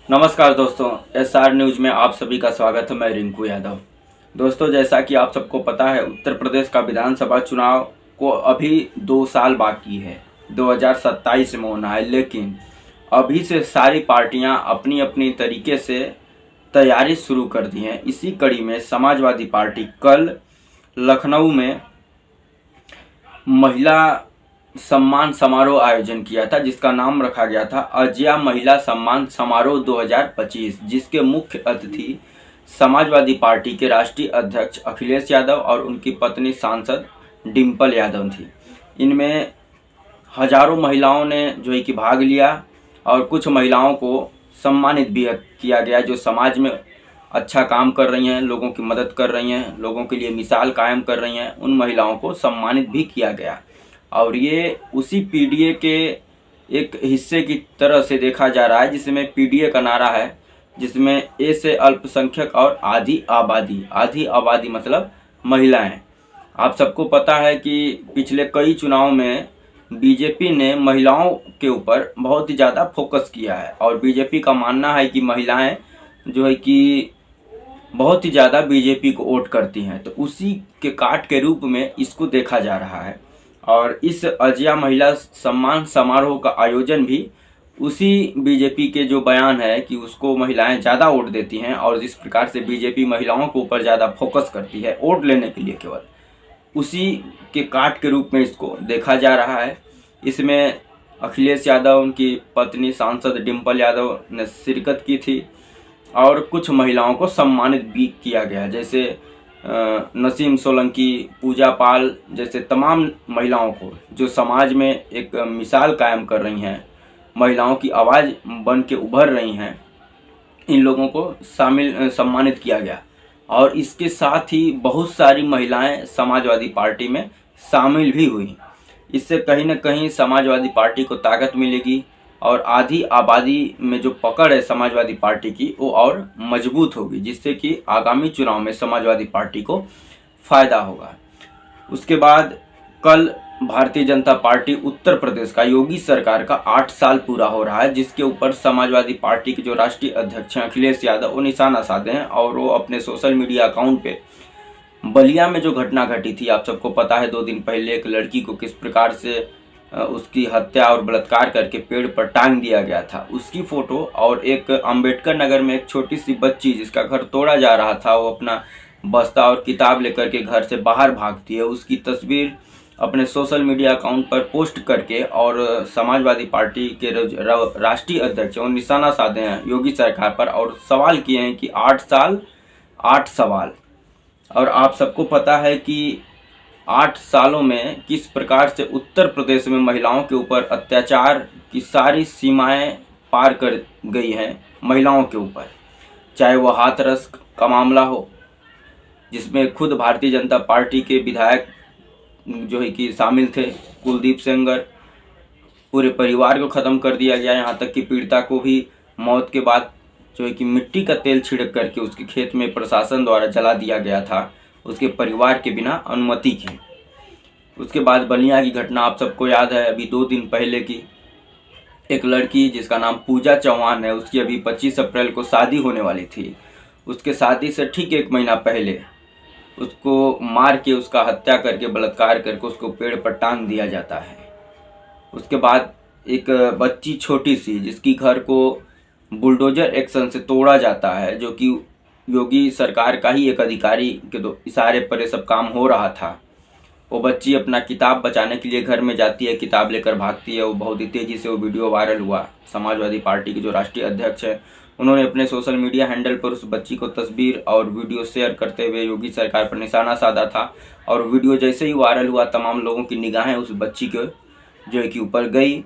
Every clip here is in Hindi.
नमस्कार दोस्तों, SR न्यूज़ में आप सभी का स्वागत है। मैं रिंकू यादव। दोस्तों, जैसा कि आप सबको पता है, उत्तर प्रदेश का विधानसभा चुनाव को अभी 2 साल बाकी है। 2027 में होना है, लेकिन अभी से सारी पार्टियां अपनी अपनी तरीके से तैयारी शुरू कर दी हैं। इसी कड़ी में समाजवादी पार्टी कल लखनऊ में महिला सम्मान समारोह आयोजन किया था, जिसका नाम रखा गया था अजया महिला सम्मान समारोह 2025, जिसके मुख्य अतिथि समाजवादी पार्टी के राष्ट्रीय अध्यक्ष अखिलेश यादव और उनकी पत्नी सांसद डिम्पल यादव थी। इनमें हजारों महिलाओं ने जो है कि भाग लिया और कुछ महिलाओं को सम्मानित भी किया गया जो समाज में अच्छा काम कर रही हैं, लोगों की मदद कर रही हैं, लोगों के लिए मिसाल कायम कर रही हैं। उन महिलाओं को सम्मानित भी किया गया और ये उसी पीडीए के एक हिस्से की तरह से देखा जा रहा है, जिसमें पीडीए का नारा है, जिसमें ए से अल्पसंख्यक और आधी आबादी मतलब महिलाएं। आप सबको पता है कि पिछले कई चुनाव में बीजेपी ने महिलाओं के ऊपर बहुत ही ज़्यादा फोकस किया है और बीजेपी का मानना है कि महिलाएं जो है कि बहुत ही ज़्यादा बीजेपी को वोट करती हैं, तो उसी के काट के रूप में इसको देखा जा रहा है। और इस अजया महिला सम्मान समारोह का आयोजन भी उसी बीजेपी के जो बयान है कि उसको महिलाएं ज़्यादा वोट देती हैं और जिस प्रकार से बीजेपी महिलाओं के ऊपर ज़्यादा फोकस करती है वोट लेने के लिए केवल, उसी के काट के रूप में इसको देखा जा रहा है। इसमें अखिलेश यादव, उनकी पत्नी सांसद डिम्पल यादव ने शिरकत की थी और कुछ महिलाओं को सम्मानित भी किया गया, जैसे नसीम सोलंकी, पूजा पाल जैसे तमाम महिलाओं को जो समाज में एक मिसाल कायम कर रही हैं, महिलाओं की आवाज़ बन के उभर रही हैं, इन लोगों को सम्मानित किया गया। और इसके साथ ही बहुत सारी महिलाएं समाजवादी पार्टी में शामिल भी हुई। इससे कहीं ना कहीं समाजवादी पार्टी को ताकत मिलेगी और आधी आबादी में जो पकड़ है समाजवादी पार्टी की वो और मजबूत होगी, जिससे कि आगामी चुनाव में समाजवादी पार्टी को फ़ायदा होगा। उसके बाद कल भारतीय जनता पार्टी उत्तर प्रदेश का योगी सरकार का 8 साल पूरा हो रहा है, जिसके ऊपर समाजवादी पार्टी के जो राष्ट्रीय अध्यक्ष हैं अखिलेश यादव वो निशाना साधे हैं और वो अपने सोशल मीडिया अकाउंट पे बलिया में जो घटना घटी थी, आप सबको पता है 2 दिन पहले एक लड़की को किस प्रकार से उसकी हत्या और बलात्कार करके पेड़ पर टांग दिया गया था, उसकी फ़ोटो और एक अंबेडकर नगर में एक छोटी सी बच्ची जिसका घर तोड़ा जा रहा था, वो अपना बस्ता और किताब लेकर के घर से बाहर भागती है, उसकी तस्वीर अपने सोशल मीडिया अकाउंट पर पोस्ट करके और समाजवादी पार्टी के राष्ट्रीय अध्यक्ष और निशाना साधे हैं योगी सरकार पर और सवाल किए हैं कि 8 साल 8 सवाल। और आप सबको पता है कि 8 सालों में किस प्रकार से उत्तर प्रदेश में महिलाओं के ऊपर अत्याचार की सारी सीमाएं पार कर गई हैं महिलाओं के ऊपर, चाहे वो हाथरस का मामला हो जिसमें खुद भारतीय जनता पार्टी के विधायक जो है कि शामिल थे, कुलदीप सेंगर, पूरे परिवार को ख़त्म कर दिया गया, यहाँ तक कि पीड़िता को भी मौत के बाद जो है कि मिट्टी का तेल छिड़क करके उसके खेत में प्रशासन द्वारा जला दिया गया था, उसके परिवार के बिना अनुमति के। उसके बाद बलिया की घटना आप सबको याद है, अभी 2 दिन पहले की, एक लड़की जिसका नाम पूजा चौहान है, उसकी अभी 25 अप्रैल को शादी होने वाली थी, उसके शादी से ठीक 1 महीना पहले उसको मार के उसका हत्या करके बलात्कार करके उसको पेड़ पर टांग दिया जाता है। उसके बाद एक बच्ची छोटी सी जिसकी घर को बुलडोजर एक्शन से तोड़ा जाता है, जो कि योगी सरकार का ही एक अधिकारी के इशारे पर ये सब काम हो रहा था। वो बच्ची अपना किताब बचाने के लिए घर में जाती है, किताब लेकर भागती है, वो बहुत ही तेज़ी से वो वीडियो वायरल हुआ। समाजवादी पार्टी के जो राष्ट्रीय अध्यक्ष है उन्होंने अपने सोशल मीडिया हैंडल पर उस बच्ची को तस्वीर और वीडियो शेयर करते हुए योगी सरकार पर निशाना साधा था और वीडियो जैसे ही वायरल हुआ तमाम लोगों की निगाहें उस बच्ची के जो है कि ऊपर गई।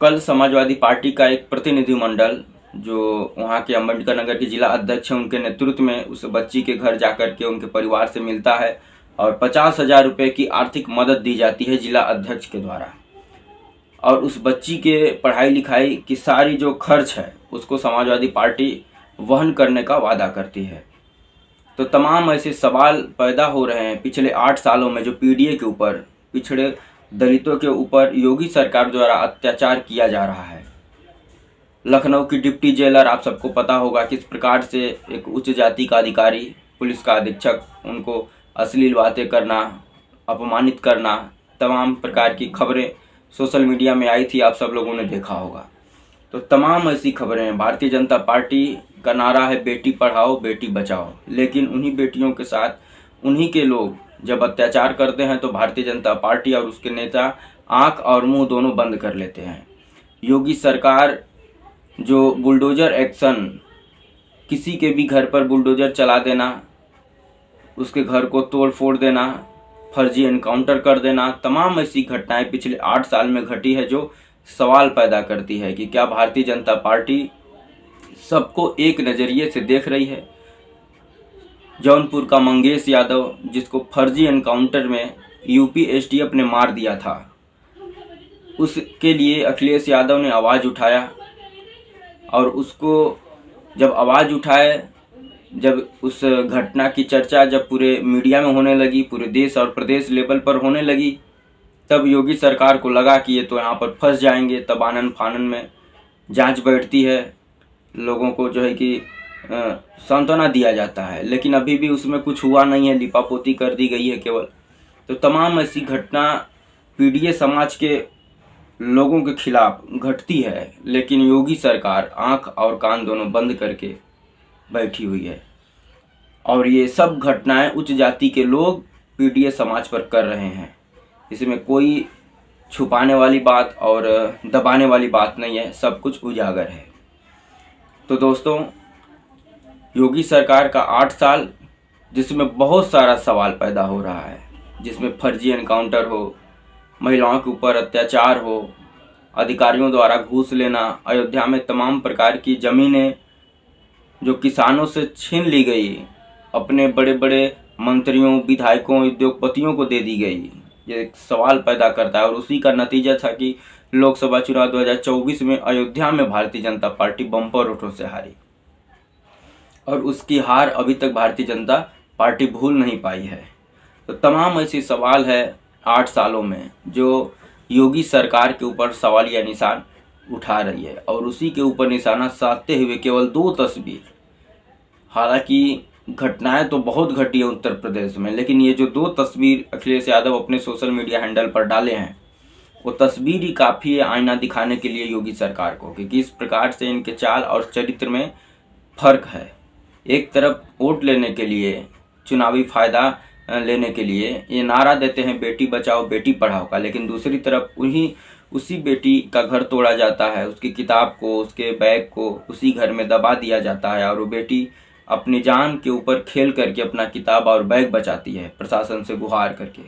कल समाजवादी पार्टी का एक प्रतिनिधिमंडल जो वहाँ के अंबेडकर नगर के जिला अध्यक्ष हैं उनके नेतृत्व में उस बच्ची के घर जाकर के उनके परिवार से मिलता है और 50,000 रुपये की आर्थिक मदद दी जाती है जिला अध्यक्ष के द्वारा। और उस बच्ची के पढ़ाई लिखाई की सारी जो खर्च है उसको समाजवादी पार्टी वहन करने का वादा करती है। तो तमाम ऐसे सवाल पैदा हो रहे हैं पिछले 8 सालों में जो पीडीए के ऊपर, पिछड़े दलितों के ऊपर योगी सरकार द्वारा अत्याचार किया जा रहा है। लखनऊ की डिप्टी जेलर, आप सबको पता होगा किस प्रकार से एक उच्च जाति का अधिकारी, पुलिस का अधीक्षक, उनको अश्लील बातें करना, अपमानित करना, तमाम प्रकार की खबरें सोशल मीडिया में आई थी, आप सब लोगों ने देखा होगा। तो तमाम ऐसी खबरें हैं। भारतीय जनता पार्टी का नारा है बेटी पढ़ाओ बेटी बचाओ, लेकिन उन्हीं बेटियों के साथ उन्हीं के लोग जब अत्याचार करते हैं तो भारतीय जनता पार्टी और उसके नेता आंख और मुंह दोनों बंद कर लेते हैं। योगी सरकार जो बुलडोजर एक्शन, किसी के भी घर पर बुलडोजर चला देना, उसके घर को तोड़ फोड़ देना, फर्जी एनकाउंटर कर देना, तमाम ऐसी घटनाएं पिछले 8 साल में घटी है जो सवाल पैदा करती है कि क्या भारतीय जनता पार्टी सबको एक नज़रिए से देख रही है। जौनपुर का मंगेश यादव, जिसको फर्जी एनकाउंटर में यूपी एसटीएफ ने मार दिया था, उसके लिए अखिलेश यादव ने आवाज़ उठाया, और उसको जब आवाज़ उठाए, जब उस घटना की चर्चा जब पूरे मीडिया में होने लगी, पूरे देश और प्रदेश लेवल पर होने लगी, तब योगी सरकार को लगा कि ये तो यहाँ पर फंस जाएंगे। तब आनन फानन में जांच बैठती है, लोगों को जो है कि सांत्वना दिया जाता है, लेकिन अभी भी उसमें कुछ हुआ नहीं है, लिपापोती कर दी गई है केवल। तो तमाम ऐसी घटना पीडीए समाज के लोगों के खिलाफ घटती है, लेकिन योगी सरकार आंख और कान दोनों बंद करके बैठी हुई है, और ये सब घटनाएं उच्च जाति के लोग पीडीए समाज पर कर रहे हैं। इसमें कोई छुपाने वाली बात और दबाने वाली बात नहीं है, सब कुछ उजागर है। तो दोस्तों, योगी सरकार का 8 साल, जिसमें बहुत सारा सवाल पैदा हो रहा है, जिसमें फर्जी एनकाउंटर हो, महिलाओं के ऊपर अत्याचार हो, अधिकारियों द्वारा घूस लेना, अयोध्या में तमाम प्रकार की ज़मीनें जो किसानों से छीन ली गई, अपने बड़े बड़े मंत्रियों, विधायकों, उद्योगपतियों को दे दी गई, ये एक सवाल पैदा करता है। और उसी का नतीजा था कि लोकसभा चुनाव 2024 में अयोध्या में भारतीय जनता पार्टी बम्पर वोटों से हारी, और उसकी हार अभी तक भारतीय जनता पार्टी भूल नहीं पाई है। तो तमाम ऐसे सवाल है 8 सालों में जो योगी सरकार के ऊपर सवालिया निशान उठा रही है, और उसी के ऊपर निशाना साधते हुए केवल 2 तस्वीर, हालांकि घटनाएं तो बहुत घटी है उत्तर प्रदेश में, लेकिन ये जो 2 तस्वीर अखिलेश यादव अपने सोशल मीडिया हैंडल पर डाले हैं, वो तस्वीर ही काफ़ी है आईना दिखाने के लिए योगी सरकार को कि किस प्रकार से इनके चाल और चरित्र में फर्क है। एक तरफ वोट लेने के लिए, चुनावी फायदा लेने के लिए ये नारा देते हैं बेटी बचाओ बेटी पढ़ाओ का, लेकिन दूसरी तरफ उसी बेटी का घर तोड़ा जाता है, उसकी किताब को, उसके बैग को उसी घर में दबा दिया जाता है, और वो बेटी अपनी जान के ऊपर खेल करके अपना किताब और बैग बचाती है प्रशासन से गुहार करके।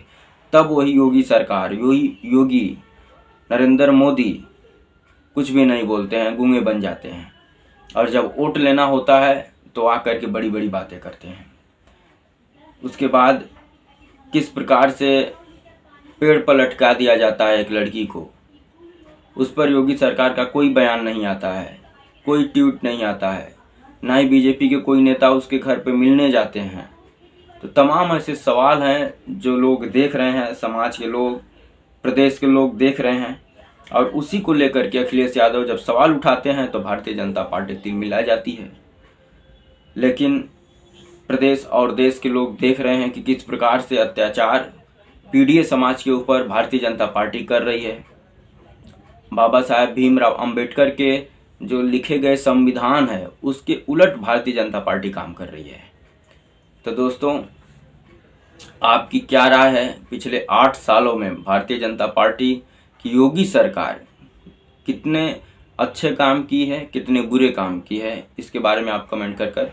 तब वही योगी सरकार, योगी नरेंद्र मोदी कुछ भी नहीं बोलते हैं, गूंगे बन जाते हैं, और जब वोट लेना होता है तो आकर के बड़ी बड़ी बातें करते हैं। उसके बाद किस प्रकार से पेड़ पर लटका दिया जाता है एक लड़की को, उस पर योगी सरकार का कोई बयान नहीं आता है, कोई ट्वीट नहीं आता है, ना ही बीजेपी के कोई नेता उसके घर पे मिलने जाते हैं। तो तमाम ऐसे सवाल हैं जो लोग देख रहे हैं, समाज के लोग, प्रदेश के लोग देख रहे हैं, और उसी को लेकर के अखिलेश यादव जब सवाल उठाते हैं तो भारतीय जनता पार्टी तिलमिला जाती है। लेकिन प्रदेश और देश के लोग देख रहे हैं कि किस प्रकार से अत्याचार पीडीए समाज के ऊपर भारतीय जनता पार्टी कर रही है। बाबा साहेब भीमराव अंबेडकर के जो लिखे गए संविधान है उसके उलट भारतीय जनता पार्टी काम कर रही है। तो दोस्तों, आपकी क्या राय है? पिछले 8 सालों में भारतीय जनता पार्टी की योगी सरकार कितने अच्छे काम की है, कितने बुरे काम की है, इसके बारे में आप कमेंट कर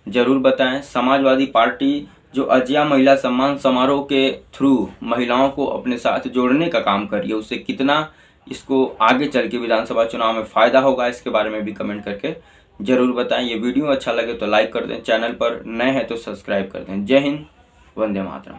ज़रूर बताएं। समाजवादी पार्टी जो अजिया महिला सम्मान समारोह के थ्रू महिलाओं को अपने साथ जोड़ने का काम कर रही है, उससे कितना इसको आगे चल के विधानसभा चुनाव में फ़ायदा होगा, इसके बारे में भी कमेंट करके ज़रूर बताएं। ये वीडियो अच्छा लगे तो लाइक कर दें, चैनल पर नए हैं तो सब्सक्राइब कर दें। जय हिंद, वंदे मातरम।